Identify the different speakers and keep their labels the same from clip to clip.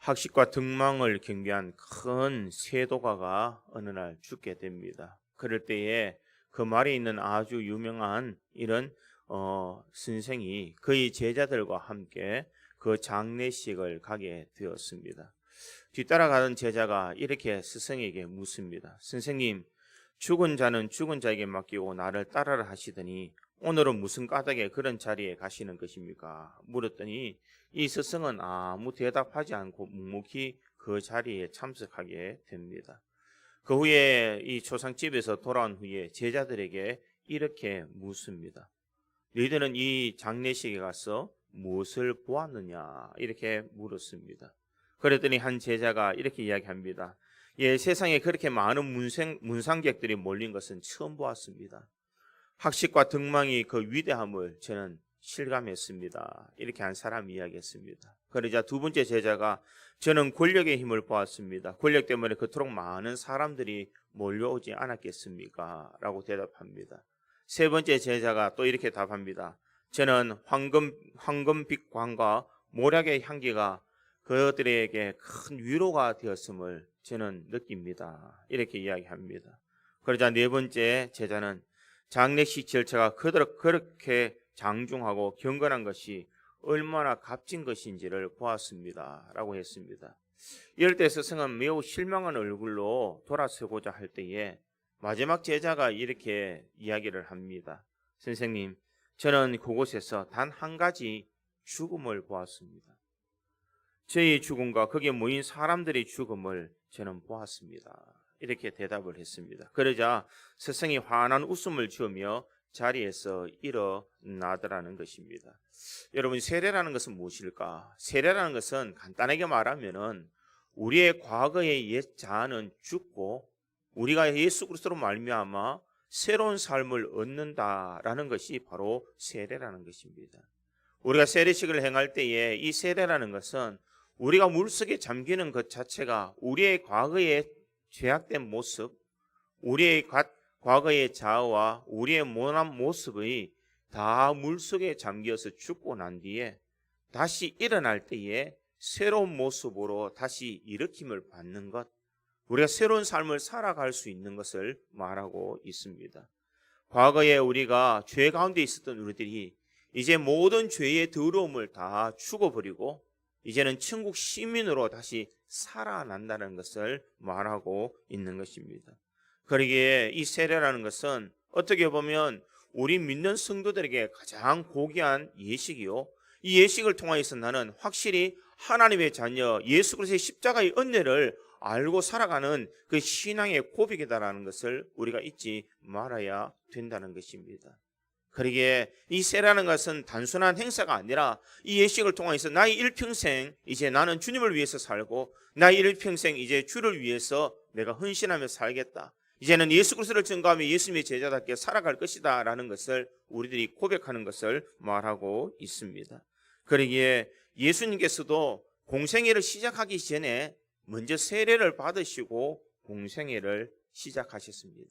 Speaker 1: 학식과 등망을 경비한 큰 세도가가 어느 날 죽게 됩니다. 그럴 때에 그 말에 있는 아주 유명한 이런 선생이 그의 제자들과 함께 그 장례식을 가게 되었습니다. 뒤따라가던 제자가 이렇게 스승에게 묻습니다. 선생님, 죽은 자는 죽은 자에게 맡기고 나를 따르라 하시더니 오늘은 무슨 까닭에 그런 자리에 가시는 것입니까? 물었더니 이 스승은 아무 대답하지 않고 묵묵히 그 자리에 참석하게 됩니다. 그 후에 이 초상집에서 돌아온 후에 제자들에게 이렇게 묻습니다. 너희들은 이 장례식에 가서 무엇을 보았느냐? 이렇게 물었습니다. 그랬더니 한 제자가 이렇게 이야기합니다. 예, 세상에 그렇게 많은 문상객들이 몰린 것은 처음 보았습니다. 학식과 등망이 그 위대함을 저는 실감했습니다. 이렇게 한 사람이 이야기했습니다. 그러자 두 번째 제자가 저는 권력의 힘을 보았습니다. 권력 때문에 그토록 많은 사람들이 몰려오지 않았겠습니까? 라고 대답합니다. 세 번째 제자가 또 이렇게 답합니다. 저는 황금빛광과 모략의 향기가 그들에게 큰 위로가 되었음을 저는 느낍니다. 이렇게 이야기합니다. 그러자 네 번째 제자는 장례식 절차가 그렇게 장중하고 경건한 것이 얼마나 값진 것인지를 보았습니다. 라고 했습니다. 이럴 때 스승은 매우 실망한 얼굴로 돌아서고자 할 때에 마지막 제자가 이렇게 이야기를 합니다. 선생님, 저는 그곳에서 단 한 가지 죽음을 보았습니다. 저희 죽음과 거기에 모인 사람들의 죽음을 저는 보았습니다. 이렇게 대답을 했습니다. 그러자 스승이 환한 웃음을 지으며 자리에서 일어나더라는 것입니다. 여러분, 세례라는 것은 무엇일까? 세례라는 것은 간단하게 말하면은 우리의 과거의 옛 자아는 죽고 우리가 예수 그리스도로 말미암아 새로운 삶을 얻는다라는 것이 바로 세례라는 것입니다. 우리가 세례식을 행할 때에 이 세례라는 것은 우리가 물속에 잠기는 것 자체가 우리의 과거의 죄악된 모습, 우리의 과거의 자아와 우리의 모난 모습의 다 물속에 잠겨서 죽고 난 뒤에 다시 일어날 때에 새로운 모습으로 다시 일으킴을 받는 것, 우리가 새로운 삶을 살아갈 수 있는 것을 말하고 있습니다. 과거에 우리가 죄 가운데 있었던 우리들이 이제 모든 죄의 더러움을 다 죽어버리고 이제는 천국 시민으로 다시 살아난다는 것을 말하고 있는 것입니다. 그러기에 이 세례라는 것은 어떻게 보면 우리 믿는 성도들에게 가장 고귀한 예식이요, 이 예식을 통하여서 나는 확실히 하나님의 자녀 예수 그리스도의 십자가의 은혜를 알고 살아가는 그 신앙의 고백이다라는 것을 우리가 잊지 말아야 된다는 것입니다. 그러기에 이 세례라는 것은 단순한 행사가 아니라 이 예식을 통해서 나의 일평생 이제 나는 주님을 위해서 살고 나의 일평생 이제 주를 위해서 내가 헌신하며 살겠다, 이제는 예수 그리스도를 증거하며 예수님의 제자답게 살아갈 것이다 라는 것을 우리들이 고백하는 것을 말하고 있습니다. 그러기에 예수님께서도 공생애를 시작하기 전에 먼저 세례를 받으시고 공생애를 시작하셨습니다.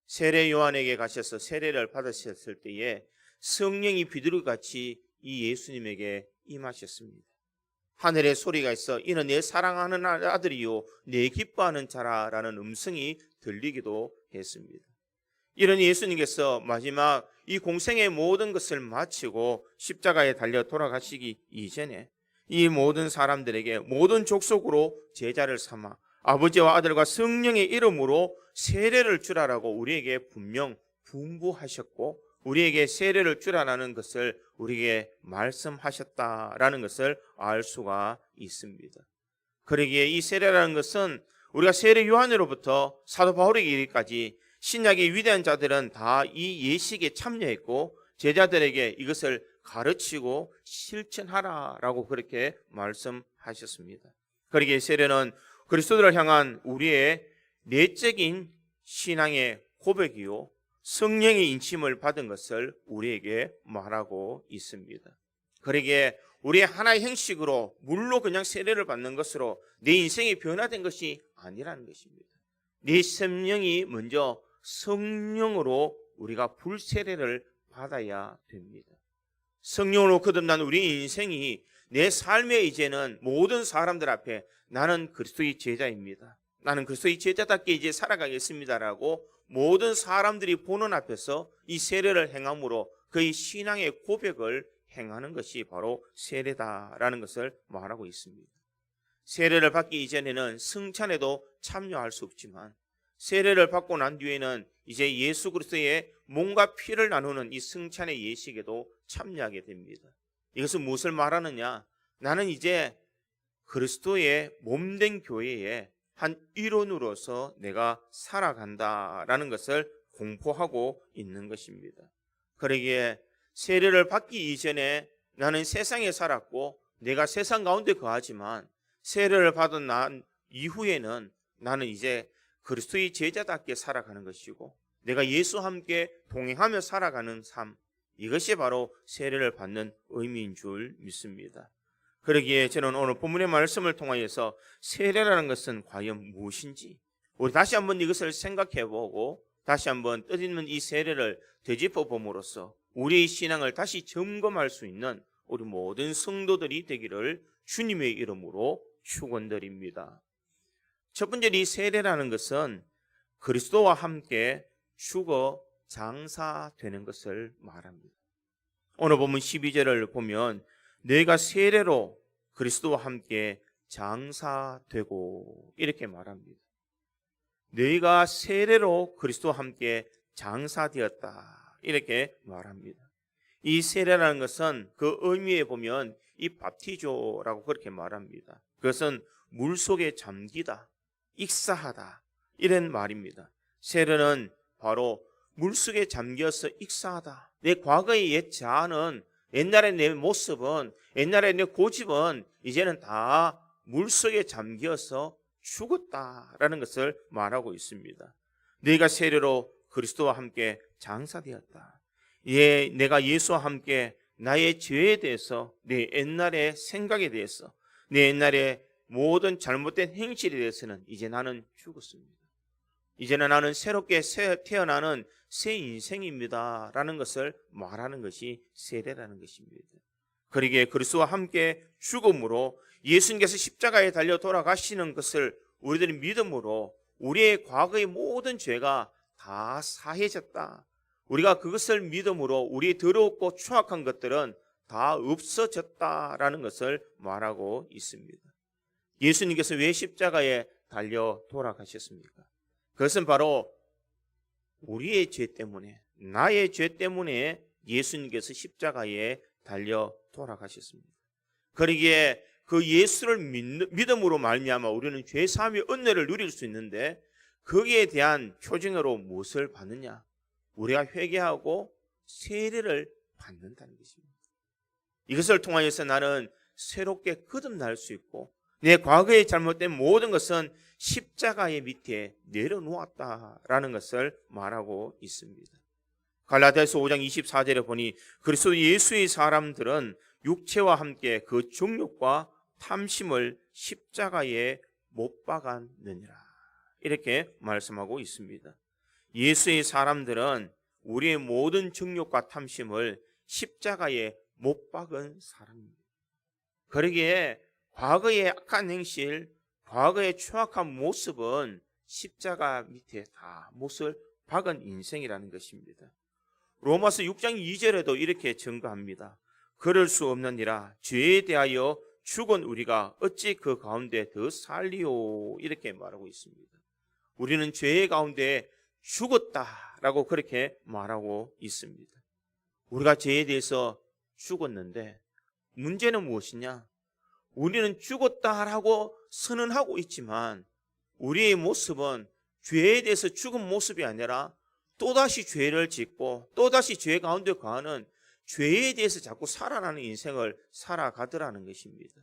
Speaker 1: 세례 요한에게 가셔서 세례를 받으셨을 때에 성령이 비둘기같이 이 예수님에게 임하셨습니다. 하늘에 소리가 있어 이는 내 사랑하는 아들이요 내 기뻐하는 자라라는 음성이 들리기도 했습니다. 이런 예수님께서 마지막 이 공생의 모든 것을 마치고 십자가에 달려 돌아가시기 이전에 이 모든 사람들에게 모든 족속으로 제자를 삼아 아버지와 아들과 성령의 이름으로 세례를 주라라고 우리에게 분명 분부하셨고 우리에게 세례를 주라라는 것을 우리에게 말씀하셨다라는 것을 알 수가 있습니다. 그러기에 이 세례라는 것은 우리가 세례 요한으로부터 사도 바울에게 이르기까지 신약의 위대한 자들은 다 이 예식에 참여했고 제자들에게 이것을 가르치고 실천하라라고 그렇게 말씀하셨습니다. 그러기에 세례는 그리스도를 향한 우리의 내적인 신앙의 고백이요 성령의 인침을 받은 것을 우리에게 말하고 있습니다. 그러기에 우리의 하나의 형식으로 물로 그냥 세례를 받는 것으로 내 인생이 변화된 것이 아니라는 것입니다. 내 생명이 먼저 성령으로 우리가 불세례를 받아야 됩니다. 성령으로 거듭난 우리 인생이 내 삶의 이제는 모든 사람들 앞에 나는 그리스도의 제자입니다. 나는 그리스도의 제자답게 이제 살아가겠습니다라고 모든 사람들이 보는 앞에서 이 세례를 행함으로 그의 신앙의 고백을 행하는 것이 바로 세례다라는 것을 말하고 있습니다. 세례를 받기 이전에는 승찬에도 참여할 수 없지만 세례를 받고 난 뒤에는 이제 예수 그리스도의 몸과 피를 나누는 이 승찬의 예식에도 참여하게 됩니다. 이것은 무엇을 말하느냐? 나는 이제 그리스도의 몸된 교회의 한 일원으로서 내가 살아간다라는 것을 공포하고 있는 것입니다. 그러기에 세례를 받기 이전에 나는 세상에 살았고 내가 세상 가운데 거하지만 세례를 받은 난 이후에는 나는 이제 그리스도의 제자답게 살아가는 것이고 내가 예수와 함께 동행하며 살아가는 삶, 이것이 바로 세례를 받는 의미인 줄 믿습니다. 그러기에 저는 오늘 본문의 말씀을 통하여서 세례라는 것은 과연 무엇인지 우리 다시 한번 이것을 생각해보고 다시 한번 뜻있는 이 세례를 되짚어봄으로써 우리의 신앙을 다시 점검할 수 있는 우리 모든 성도들이 되기를 주님의 이름으로 축원드립니다. 첫 번째, 이 세례라는 것은 그리스도와 함께 죽어 장사되는 것을 말합니다. 오늘 본문 12절을 보면 너희가 세례로 그리스도와 함께 장사되고 이렇게 말합니다. 너희가 세례로 그리스도와 함께 장사되었다 이렇게 말합니다. 이 세례라는 것은 그 의미에 보면 이 밥티조라고 그렇게 말합니다. 그것은 물속에 잠기다, 익사하다 이런 말입니다. 세례는 바로 물속에 잠겨서 익사하다. 내 과거의 옛 자아는, 옛날의 내 모습은, 옛날의 내 고집은 이제는 다 물속에 잠겨서 죽었다라는 것을 말하고 있습니다. 너희가 세례로 그리스도와 함께 장사되었다. 내가 예수와 함께 나의 죄에 대해서, 내 옛날의 생각에 대해서, 내 옛날의 모든 잘못된 행실에 대해서는 이제 나는 죽었습니다. 이제는 나는 새롭게 태어나는 새 인생입니다 라는 것을 말하는 것이 세례라는 것입니다. 그러기에 그리스도와 함께 죽음으로 예수님께서 십자가에 달려 돌아가시는 것을 우리들이 믿음으로 우리의 과거의 모든 죄가 다 사해졌다. 우리가 그것을 믿음으로 우리의 더럽고 추악한 것들은 다 없어졌다라는 것을 말하고 있습니다. 예수님께서 왜 십자가에 달려 돌아가셨습니까? 그것은 바로 우리의 죄 때문에, 나의 죄 때문에 예수님께서 십자가에 달려 돌아가셨습니다. 그러기에 그 예수를 믿음으로 말미암아 우리는 죄 사함의 은혜를 누릴 수 있는데 거기에 대한 표징으로 무엇을 받느냐? 우리가 회개하고 세례를 받는다는 것입니다. 이것을 통하여서 나는 새롭게 거듭날 수 있고 내 과거에 잘못된 모든 것은 십자가의 밑에 내려놓았다라는 것을 말하고 있습니다. 갈라디아서 5장 24절에 보니 그리스도 예수의 사람들은 육체와 함께 그 정욕과 탐심을 십자가에 못 박았느니라 이렇게 말씀하고 있습니다. 예수의 사람들은 우리의 모든 정욕과 탐심을 십자가에 못 박은 사람입니다. 그러기에 과거의 악한 행실, 과거의 추악한 모습은 십자가 밑에 다 못을 박은 인생이라는 것입니다. 로마서 6장 2절에도 이렇게 증거합니다. 그럴 수 없느니라 죄에 대하여 죽은 우리가 어찌 그 가운데 더 살리오 이렇게 말하고 있습니다. 우리는 죄의 가운데 죽었다라고 그렇게 말하고 있습니다. 우리가 죄에 대해서 죽었는데 문제는 무엇이냐? 우리는 죽었다라고 선언하고 있지만 우리의 모습은 죄에 대해서 죽은 모습이 아니라 또다시 죄를 짓고 또다시 죄 가운데 거하는 죄에 대해서 자꾸 살아나는 인생을 살아가더라는 것입니다.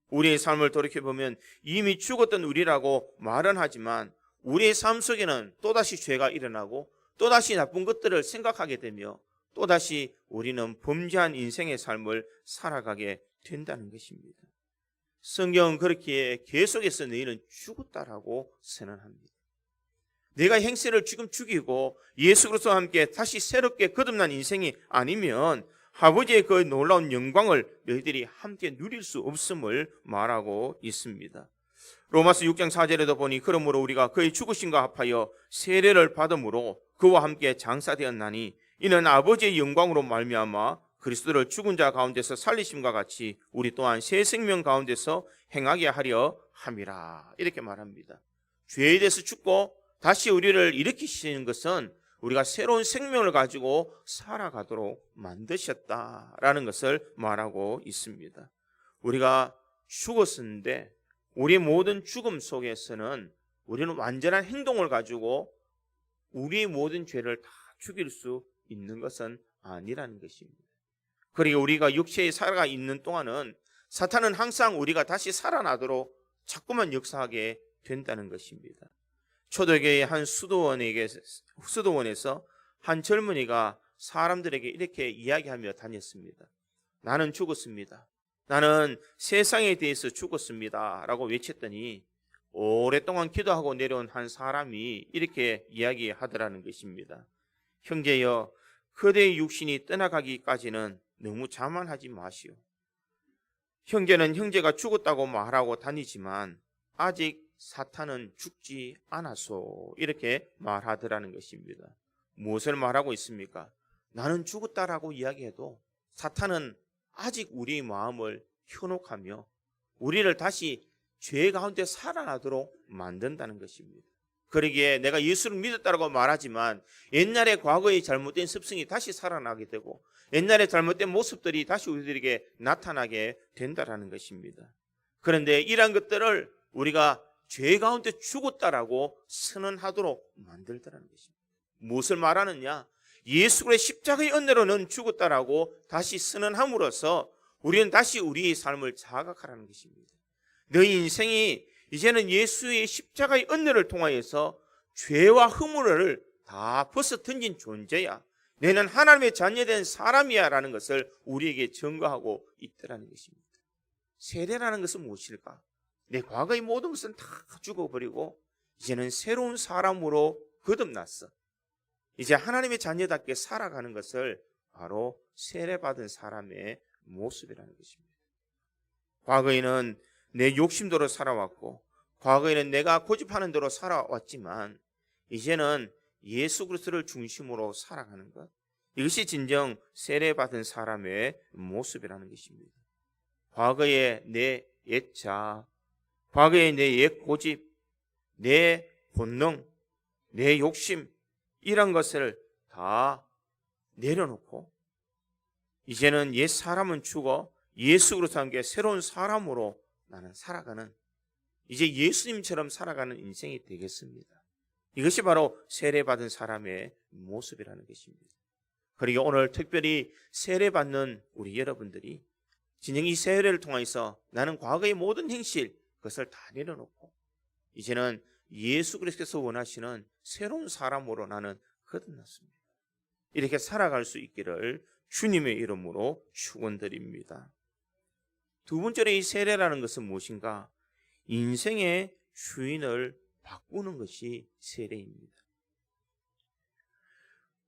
Speaker 1: 우리의 삶을 돌이켜보면 이미 죽었던 우리라고 말은 하지만 우리의 삶 속에는 또다시 죄가 일어나고 또다시 나쁜 것들을 생각하게 되며 또다시 우리는 범죄한 인생의 삶을 살아가게 된다는 것입니다. 성경은 그렇게 계속해서 너희는 죽었다라고 선언합니다. 내가 행세를 지금 죽이고 예수 그리스도와 함께 다시 새롭게 거듭난 인생이 아니면 아버지의 그 놀라운 영광을 너희들이 함께 누릴 수 없음을 말하고 있습니다. 로마서 6장 4절에도 보니 그러므로 우리가 그의 죽으심과 합하여 세례를 받음으로 그와 함께 장사되었나니 이는 아버지의 영광으로 말미암아 그리스도를 죽은 자 가운데서 살리심과 같이 우리 또한 새 생명 가운데서 행하게 하려 함이라. 이렇게 말합니다. 죄에 대해서 죽고 다시 우리를 일으키시는 것은 우리가 새로운 생명을 가지고 살아가도록 만드셨다라는 것을 말하고 있습니다. 우리가 죽었었는데 우리 모든 죽음 속에서는 우리는 완전한 행동을 가지고 우리의 모든 죄를 다 죽일 수 있는 것은 아니라는 것입니다. 그리고 우리가 육체에 살아 있는 동안은 사탄은 항상 우리가 다시 살아나도록 자꾸만 역사하게 된다는 것입니다. 초대교회의 한 수도원에서 한 젊은이가 사람들에게 이렇게 이야기하며 다녔습니다. 나는 죽었습니다. 나는 세상에 대해서 죽었습니다. 라고 외쳤더니 오랫동안 기도하고 내려온 한 사람이 이렇게 이야기하더라는 것입니다. 형제여, 그대의 육신이 떠나가기까지는 너무 자만하지 마시오. 형제는 형제가 죽었다고 말하고 다니지만 아직 사탄은 죽지 않았소. 이렇게 말하더라는 것입니다. 무엇을 말하고 있습니까? 나는 죽었다라고 이야기해도 사탄은 아직 우리의 마음을 현혹하며 우리를 다시 죄 가운데 살아나도록 만든다는 것입니다. 그러기에 내가 예수를 믿었다고 말하지만 옛날에 과거의 잘못된 습성이 다시 살아나게 되고 옛날에 잘못된 모습들이 다시 우리들에게 나타나게 된다는 것입니다. 그런데 이러한 것들을 우리가 죄 가운데 죽었다라고 선언하도록 만들더라는 것입니다. 무엇을 말하느냐? 예수 그리스도의 십자가의 은혜로는 죽었다라고 다시 선언함으로써 우리는 다시 우리의 삶을 자각하라는 것입니다. 너희 인생이 이제는 예수의 십자가의 은혜를 통하여서 죄와 허물을 다 벗어 던진 존재야. 너는 하나님의 자녀된 사람이야 라는 것을 우리에게 증거하고 있더라는 것입니다. 세례라는 것은 무엇일까? 내 과거의 모든 것은 다 죽어버리고 이제는 새로운 사람으로 거듭났어. 이제 하나님의 자녀답게 살아가는 것을 바로 세례받은 사람의 모습이라는 것입니다. 과거에는 내 욕심대로 살아왔고 과거에는 내가 고집하는 대로 살아왔지만 이제는 예수 그리스도를 중심으로 살아가는 것, 이것이 진정 세례받은 사람의 모습이라는 것입니다. 과거의 내 옛자, 과거의 내 옛 고집, 내 본능, 내 욕심, 이런 것을 다 내려놓고 이제는 옛 사람은 죽어 예수 그리스도와 함께 새로운 사람으로 나는 살아가는, 이제 예수님처럼 살아가는 인생이 되겠습니다. 이것이 바로 세례받은 사람의 모습이라는 것입니다. 그리고 오늘 특별히 세례받는 우리 여러분들이 진정 이 세례를 통해서 나는 과거의 모든 행실 그것을 다 내려놓고 이제는 예수 그리스도께서 원하시는 새로운 사람으로 나는 거듭났습니다. 이렇게 살아갈 수 있기를 주님의 이름으로 축원드립니다. 두 번째로 이 세례라는 것은 무엇인가? 인생의 주인을 바꾸는 것이 세례입니다.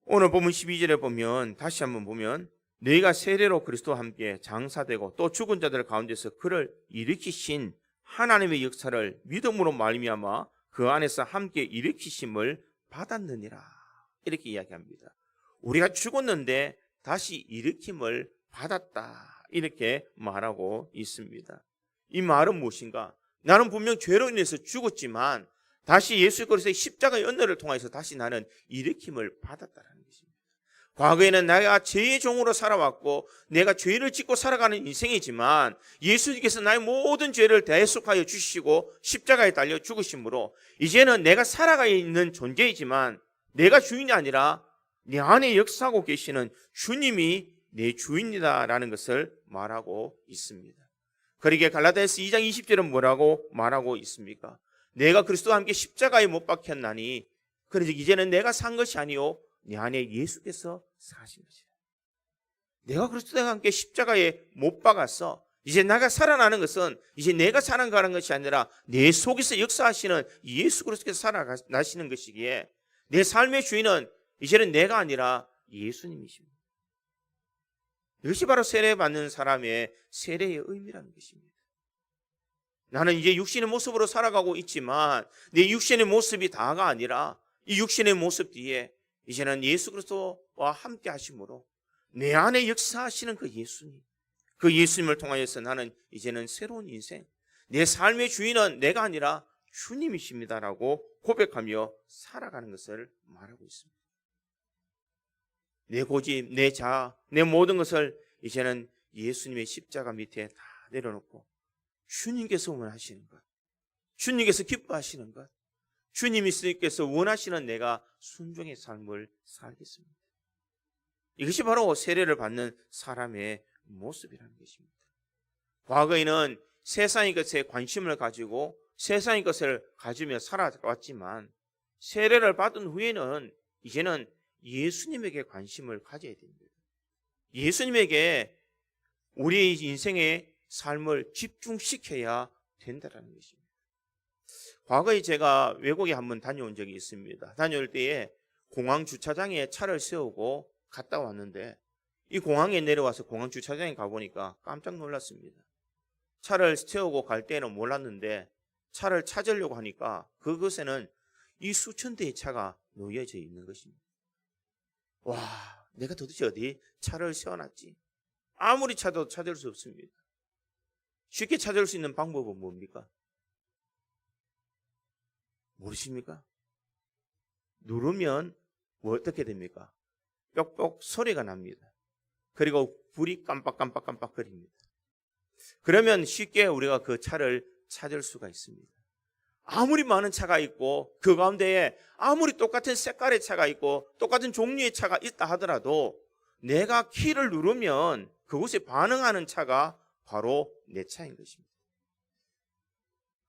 Speaker 1: 오늘 본문 12절에 보면 다시 한번 보면 너희가 세례로 그리스도와 함께 장사되고 또 죽은 자들 가운데서 그를 일으키신 하나님의 역사를 믿음으로 말미암아 그 안에서 함께 일으키심을 받았느니라. 이렇게 이야기합니다. 우리가 죽었는데 다시 일으킴을 받았다. 이렇게 말하고 있습니다. 이 말은 무엇인가? 나는 분명 죄로 인해서 죽었지만 다시 예수 그리스도의 십자가의 은혜를 통해서 다시 나는 일으킴을 받았다는 것입니다. 과거에는 내가 죄의 종으로 살아왔고 내가 죄를 짓고 살아가는 인생이지만 예수님께서 나의 모든 죄를 대속하여 주시고 십자가에 달려 죽으심으로 이제는 내가 살아가 있는 존재이지만 내가 주인이 아니라 내 안에 역사하고 계시는 주님이 내 주인이다라는 것을 말하고 있습니다. 그러기에 갈라디아서 2장 20절은 뭐라고 말하고 있습니까? 내가 그리스도와 함께 십자가에 못 박혔나니 그래서 이제는 내가 산 것이 아니요 내 안에 예수께서 사신 것이다. 내가 그리스도와 함께 십자가에 못 박았어. 이제 내가 살아나는 것은 이제 내가 살아가는 것이 아니라 내 속에서 역사하시는 예수 그리스도께서 살아나시는 것이기에 내 삶의 주인은 이제는 내가 아니라 예수님이십니다. 이것이 바로 세례받는 사람의 세례의 의미라는 것입니다. 나는 이제 육신의 모습으로 살아가고 있지만 내 육신의 모습이 다가 아니라 이 육신의 모습 뒤에 이제는 예수 그리스도와 함께 하심으로 내 안에 역사하시는 그 예수님, 그 예수님을 통하여서 나는 이제는 새로운 인생, 내 삶의 주인은 내가 아니라 주님이십니다라고 고백하며 살아가는 것을 말하고 있습니다. 내 고집, 내 자아, 내 모든 것을 이제는 예수님의 십자가 밑에 다 내려놓고 주님께서 원하시는 것, 주님께서 기뻐하시는 것, 주님께서 원하시는 내가 순종의 삶을 살겠습니다. 이것이 바로 세례를 받는 사람의 모습이라는 것입니다. 과거에는 세상의 것에 관심을 가지고 세상의 것을 가지며 살아왔지만 세례를 받은 후에는 이제는 예수님에게 관심을 가져야 됩니다. 예수님에게 우리의 인생의 삶을 집중시켜야 된다는 것입니다. 과거에 제가 외국에 한번 다녀온 적이 있습니다. 다녀올 때에 공항 주차장에 차를 세우고 갔다 왔는데 이 공항에 내려와서 공항 주차장에 가보니까 깜짝 놀랐습니다. 차를 세우고 갈 때는 몰랐는데 차를 찾으려고 하니까 그곳에는 이 수천 대의 차가 놓여져 있는 것입니다. 와, 내가 도대체 어디 차를 세워놨지? 아무리 찾아도 찾을 수 없습니다. 쉽게 찾을 수 있는 방법은 뭡니까? 모르십니까? 누르면 어떻게 됩니까? 뾱뾱 소리가 납니다. 그리고 불이 깜빡깜빡깜빡 거립니다. 그러면 쉽게 우리가 그 차를 찾을 수가 있습니다. 아무리 많은 차가 있고 그 가운데에 아무리 똑같은 색깔의 차가 있고 똑같은 종류의 차가 있다 하더라도 내가 키를 누르면 그곳에 반응하는 차가 바로 내 차인 것입니다.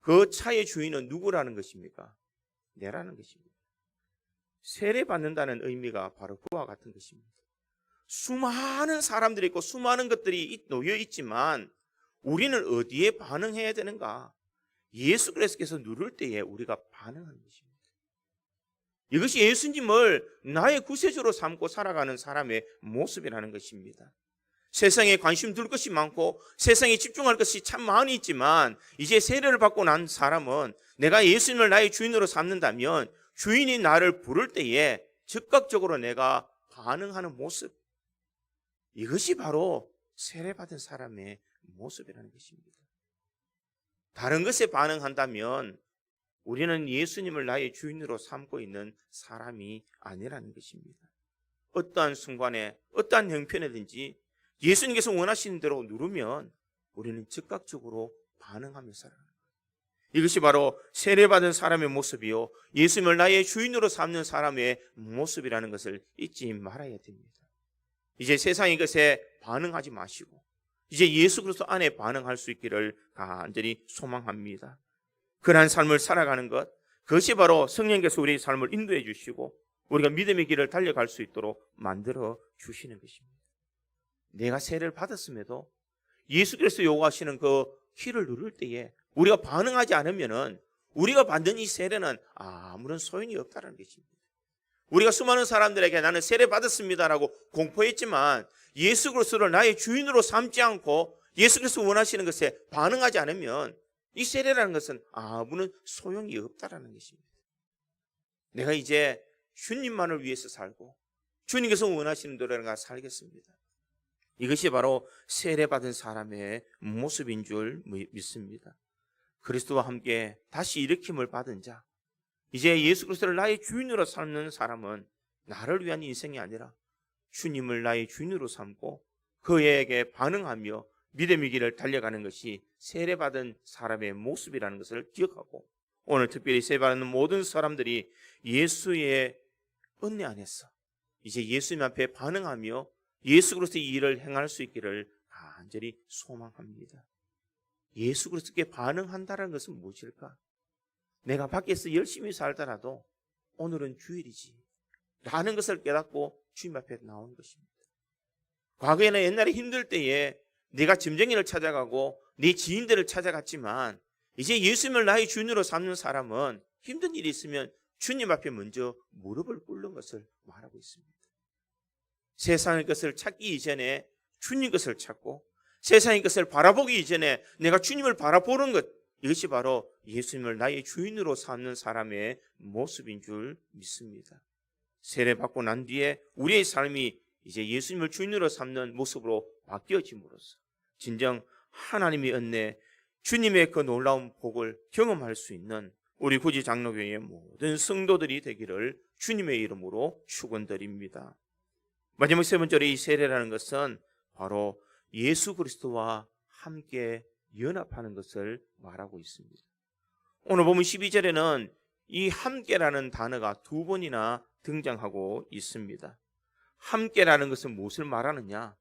Speaker 1: 그 차의 주인은 누구라는 것입니까? 내라는 것입니다. 세례받는다는 의미가 바로 그와 같은 것입니다. 수많은 사람들이 있고 수많은 것들이 놓여 있지만 우리는 어디에 반응해야 되는가? 예수 그리스도께서 누를 때에 우리가 반응하는 것입니다. 이것이 예수님을 나의 구세주로 삼고 살아가는 사람의 모습이라는 것입니다. 세상에 관심 둘 것이 많고 세상에 집중할 것이 참 많이 있지만 이제 세례를 받고 난 사람은 내가 예수님을 나의 주인으로 삼는다면 주인이 나를 부를 때에 즉각적으로 내가 반응하는 모습, 이것이 바로 세례받은 사람의 모습이라는 것입니다. 다른 것에 반응한다면 우리는 예수님을 나의 주인으로 삼고 있는 사람이 아니라는 것입니다. 어떠한 순간에 어떠한 형편이든지 예수님께서 원하시는 대로 누르면 우리는 즉각적으로 반응하며 살아가는 거예요. 이것이 바로 세례받은 사람의 모습이요 예수님을 나의 주인으로 삼는 사람의 모습이라는 것을 잊지 말아야 됩니다. 이제 세상의 것에 반응하지 마시고 이제 예수 그리스도 안에 반응할 수 있기를 간절히 소망합니다. 그러한 삶을 살아가는 것, 그것이 바로 성령께서 우리의 삶을 인도해 주시고 우리가 믿음의 길을 달려갈 수 있도록 만들어 주시는 것입니다. 내가 세례를 받았음에도 예수 그리스도 요구하시는 그 키를 누를 때에 우리가 반응하지 않으면은 우리가 받는 이 세례는 아무런 소용이 없다는 것입니다. 우리가 수많은 사람들에게 나는 세례 받았습니다라고 공포했지만 예수 그리스도를 나의 주인으로 삼지 않고 예수 그리스도 원하시는 것에 반응하지 않으면 이 세례라는 것은 아무런 소용이 없다라는 것입니다. 내가 이제 주님만을 위해서 살고 주님께서 원하시는 대로 내가 살겠습니다. 이것이 바로 세례받은 사람의 모습인 줄 믿습니다. 그리스도와 함께 다시 일으킴을 받은 자, 이제 예수 그리스도를 나의 주인으로 삼는 사람은 나를 위한 인생이 아니라 주님을 나의 주인으로 삼고 그에게 반응하며 믿음의 길을 달려가는 것이 세례받은 사람의 모습이라는 것을 기억하고 오늘 특별히 세례받는 모든 사람들이 예수의 은혜 안에서 이제 예수님 앞에 반응하며 예수 그리스도의 일을 행할 수 있기를 간절히 소망합니다. 예수 그리스도께 반응한다는 것은 무엇일까? 내가 밖에서 열심히 살더라도 오늘은 주일이지 라는 것을 깨닫고 주님 앞에 나온 것입니다. 과거에는 옛날에 힘들 때에 네가 점쟁이를 찾아가고 네 지인들을 찾아갔지만 이제 예수님을 나의 주인으로 삼는 사람은 힘든 일이 있으면 주님 앞에 먼저 무릎을 꿇는 것을 말하고 있습니다. 세상의 것을 찾기 이전에 주님 것을 찾고 세상의 것을 바라보기 이전에 내가 주님을 바라보는 것, 이것이 바로 예수님을 나의 주인으로 삼는 사람의 모습인 줄 믿습니다. 세례받고 난 뒤에 우리의 삶이 이제 예수님을 주인으로 삼는 모습으로 바뀌어짐으로써 진정 하나님의 은혜, 주님의 그 놀라운 복을 경험할 수 있는 우리 구지 장로교회의 모든 성도들이 되기를 주님의 이름으로 축원드립니다. 마지막 세 번째로 이 세례라는 것은 바로 예수 그리스도와 함께 연합하는 것을 말하고 있습니다. 오늘 보면 12절에는 이 함께라는 단어가 두 번이나 등장하고 있습니다. 함께라는 것은 무엇을 말하느냐?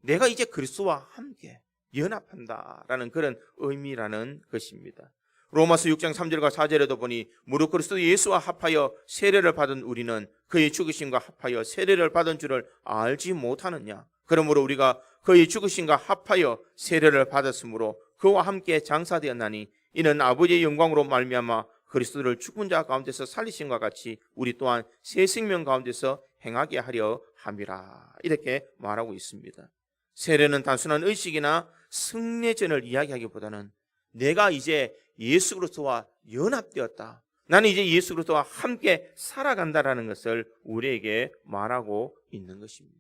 Speaker 1: 내가 이제 그리스도와 함께 연합한다라는 그런 의미라는 것입니다. 로마서 6장 3절과 4절에도 보니 무릇 그리스도 예수와 합하여 세례를 받은 우리는 그의 죽으심과 합하여 세례를 받은 줄을 알지 못하느냐? 그러므로 우리가 그의 죽으심과 합하여 세례를 받았으므로 그와 함께 장사되었나니 이는 아버지의 영광으로 말미암아 그리스도를 죽은 자 가운데서 살리심과 같이 우리 또한 새 생명 가운데서 행하게 하려 함이라. 이렇게 말하고 있습니다. 세례는 단순한 의식이나 승례전을 이야기하기보다는 내가 이제 예수 그리스도와 연합되었다, 나는 이제 예수 그리스도와 함께 살아간다라는 것을 우리에게 말하고 있는 것입니다.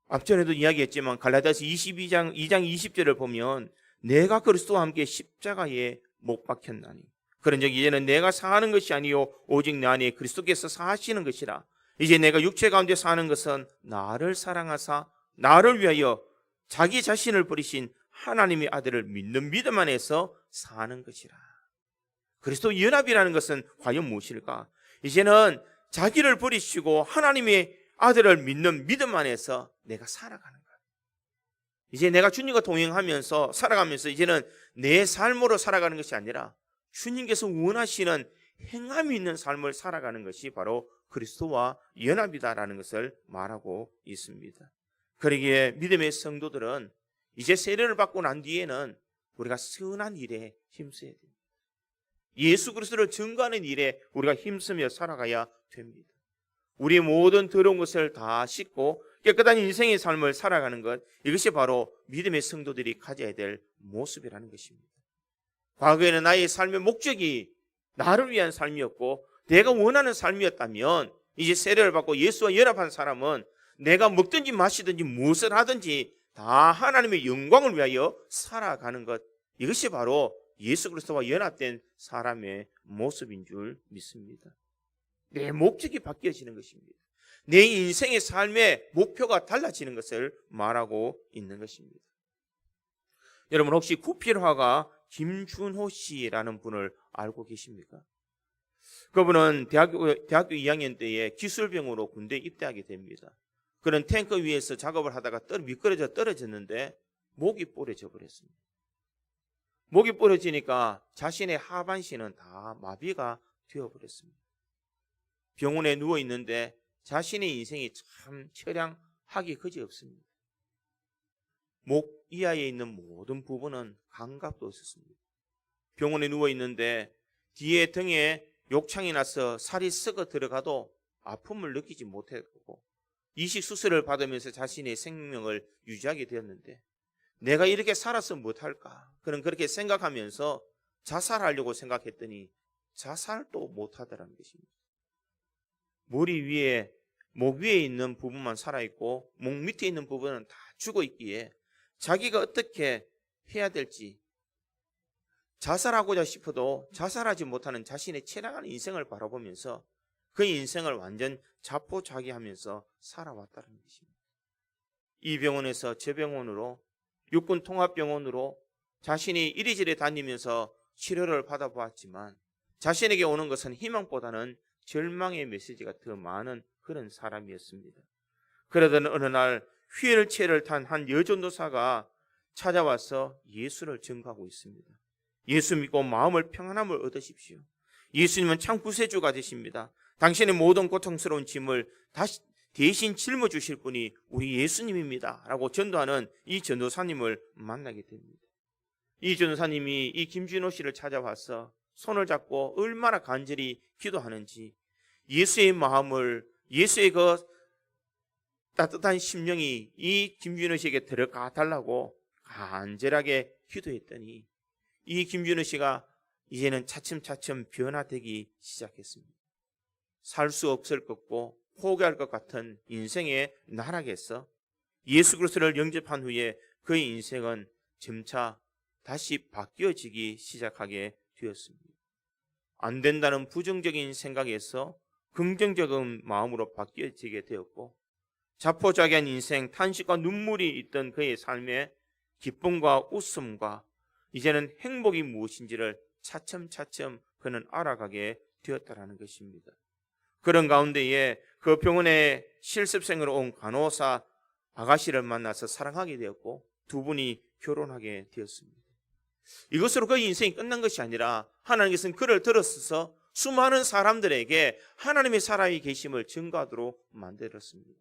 Speaker 1: 앞전에도 이야기했지만 갈라디아서 2장 20절을 보면 내가 그리스도와 함께 십자가에 못 박혔나니 그런즉 이제는 내가 사는 것이 아니요 오직 내 안에 그리스도께서 사시는 것이라. 이제 내가 육체 가운데 사는 것은 나를 사랑하사 나를 위하여 자기 자신을 버리신 하나님의 아들을 믿는 믿음 안에서 사는 것이라. 그리스도 연합이라는 것은 과연 무엇일까? 이제는 자기를 버리시고 하나님의 아들을 믿는 믿음 안에서 내가 살아가는 거야. 이제 내가 주님과 동행하면서 살아가면서 이제는 내 삶으로 살아가는 것이 아니라 주님께서 원하시는 행함이 있는 삶을 살아가는 것이 바로 그리스도와 연합이다라는 것을 말하고 있습니다. 그러기에 믿음의 성도들은 이제 세례를 받고 난 뒤에는 우리가 선한 일에 힘써야 됩니다. 예수 그리스도를 증거하는 일에 우리가 힘쓰며 살아가야 됩니다. 우리의 모든 더러운 것을 다 씻고 깨끗한 인생의 삶을 살아가는 것, 이것이 바로 믿음의 성도들이 가져야 될 모습이라는 것입니다. 과거에는 나의 삶의 목적이 나를 위한 삶이었고 내가 원하는 삶이었다면 이제 세례를 받고 예수와 연합한 사람은 내가 먹든지 마시든지 무엇을 하든지 다 하나님의 영광을 위하여 살아가는 것, 이것이 바로 예수 그리스도와 연합된 사람의 모습인 줄 믿습니다. 내 목적이 바뀌어지는 것입니다. 내 인생의 삶의 목표가 달라지는 것을 말하고 있는 것입니다. 여러분 혹시 구필화가 김준호 씨라는 분을 알고 계십니까? 그분은 대학교 2학년 때에 기술병으로 군대에 입대하게 됩니다. 그런 탱크 위에서 작업을 하다가 미끄러져 떨어졌는데 목이 부러져 버렸습니다. 목이 부러지니까 자신의 하반신은 다 마비가 되어버렸습니다. 병원에 누워 있는데 자신의 인생이 참 처량하기 그지없습니다. 목 이하에 있는 모든 부분은 감각도 없었습니다. 병원에 누워 있는데 뒤에 등에 욕창이 나서 살이 썩어 들어가도 아픔을 느끼지 못했고 이식 수술을 받으면서 자신의 생명을 유지하게 되었는데 내가 이렇게 살아서 못할까? 그렇게 생각하면서 자살하려고 생각했더니 자살도 못하더라는 것입니다. 머리 위에, 목 위에 있는 부분만 살아있고 목 밑에 있는 부분은 다 죽어 있기에 자기가 어떻게 해야 될지 자살하고자 싶어도 자살하지 못하는 자신의 처량한 인생을 바라보면서 그 인생을 완전 자포자기하면서 살아왔다는 것입니다. 이 병원에서 저 병원으로 육군 통합병원으로 자신이 이리저리 다니면서 치료를 받아보았지만 자신에게 오는 것은 희망보다는 절망의 메시지가 더 많은 그런 사람이었습니다. 그러던 어느 날 휠체어를 탄 한 여전도사가 찾아와서 예수를 증거하고 있습니다. 예수 믿고 마음을 평안함을 얻으십시오. 예수님은 참 구세주가 되십니다. 당신의 모든 고통스러운 짐을 대신 짊어주실 분이 우리 예수님입니다 라고 전도하는 이 전도사님을 만나게 됩니다. 이 전도사님이 이 김준호 씨를 찾아와서 손을 잡고 얼마나 간절히 기도하는지 예수의 마음을, 예수의 그 따뜻한 심령이 이 김준호 씨에게 들어가 달라고 간절하게 기도했더니 이 김준호 씨가 이제는 차츰차츰 변화되기 시작했습니다. 살 수 없을 것 같고 포기할 것 같은 인생의 나락에서 예수 그리스도를 영접한 후에 그의 인생은 점차 다시 바뀌어지기 시작하게 되었습니다. 안 된다는 부정적인 생각에서 긍정적인 마음으로 바뀌어지게 되었고, 자포자기한 인생, 탄식과 눈물이 있던 그의 삶에 기쁨과 웃음과 이제는 행복이 무엇인지를 차츰차츰 그는 알아가게 되었다는 것입니다. 그런 가운데에 그 병원에 실습생으로 온 간호사 아가씨를 만나서 사랑하게 되었고 두 분이 결혼하게 되었습니다. 이것으로 그의 인생이 끝난 것이 아니라 하나님께서는 그를 들어서서 수많은 사람들에게 하나님의 살아계심을 증거하도록 만들었습니다.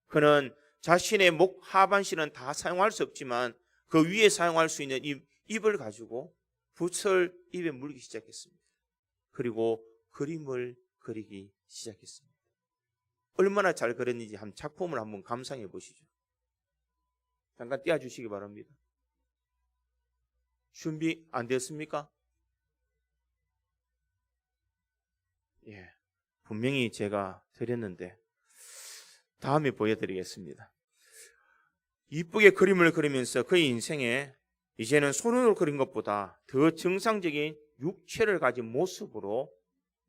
Speaker 1: 그는 자신의 목 하반신은 다 사용할 수 없지만 그 위에 사용할 수 있는 입을 가지고 붓을 입에 물기 시작했습니다. 그리고 그림을 그리기 시작했습니다. 얼마나 잘 그렸는지 한 작품을 한번 감상해 보시죠. 잠깐 띄워주시기 바랍니다. 준비 안 되었습니까? 예, 분명히 제가 드렸는데 다음에 보여드리겠습니다. 이쁘게 그림을 그리면서 그의 인생에 이제는 손으로 그린 것보다 더 정상적인 육체를 가진 모습으로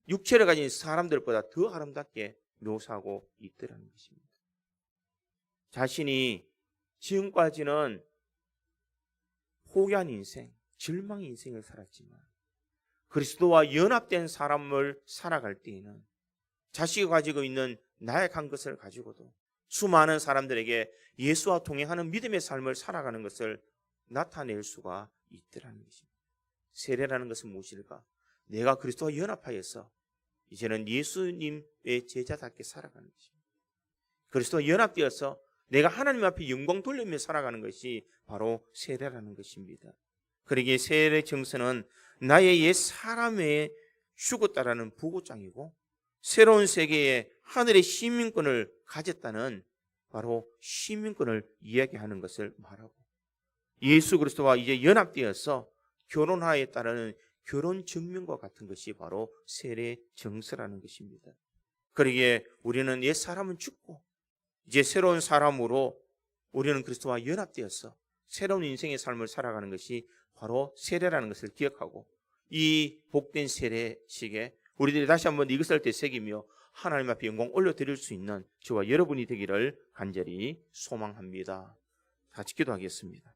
Speaker 1: 육체를 가진 사람들보다 더 아름답게 묘사하고 있더라는 것입니다. 자신이 지금까지는 포기한 인생, 절망의 인생을 살았지만 그리스도와 연합된 사람을 살아갈 때에는 자식이 가지고 있는 나약한 것을 가지고도 수많은 사람들에게 예수와 동행하는 믿음의 삶을 살아가는 것을 나타낼 수가 있더라는 것입니다. 세례라는 것은 무엇일까? 내가 그리스도와 연합하여서 이제는 예수님의 제자답게 살아가는 것입니다. 그리스도와 연합되어서 내가 하나님 앞에 영광 돌리며 살아가는 것이 바로 세례라는 것입니다. 그러기에 세례 정서는 나의 옛 사람의 죽었다라는 부고장이고 새로운 세계에 하늘의 시민권을 가졌다는 바로 시민권을 이야기하는 것을 말하고 예수 그리스도와 이제 연합되어서 결혼하였다는 결혼 증명과 같은 것이 바로 세례 정서라는 것입니다. 그러기에 우리는 옛 사람은 죽고 이제 새로운 사람으로 우리는 그리스도와 연합되어서 새로운 인생의 삶을 살아가는 것이 바로 세례라는 것을 기억하고 이 복된 세례식에 우리들이 다시 한번 이것을 되새기며 하나님 앞에 영광 올려드릴 수 있는 저와 여러분이 되기를 간절히 소망합니다. 같이 기도하겠습니다.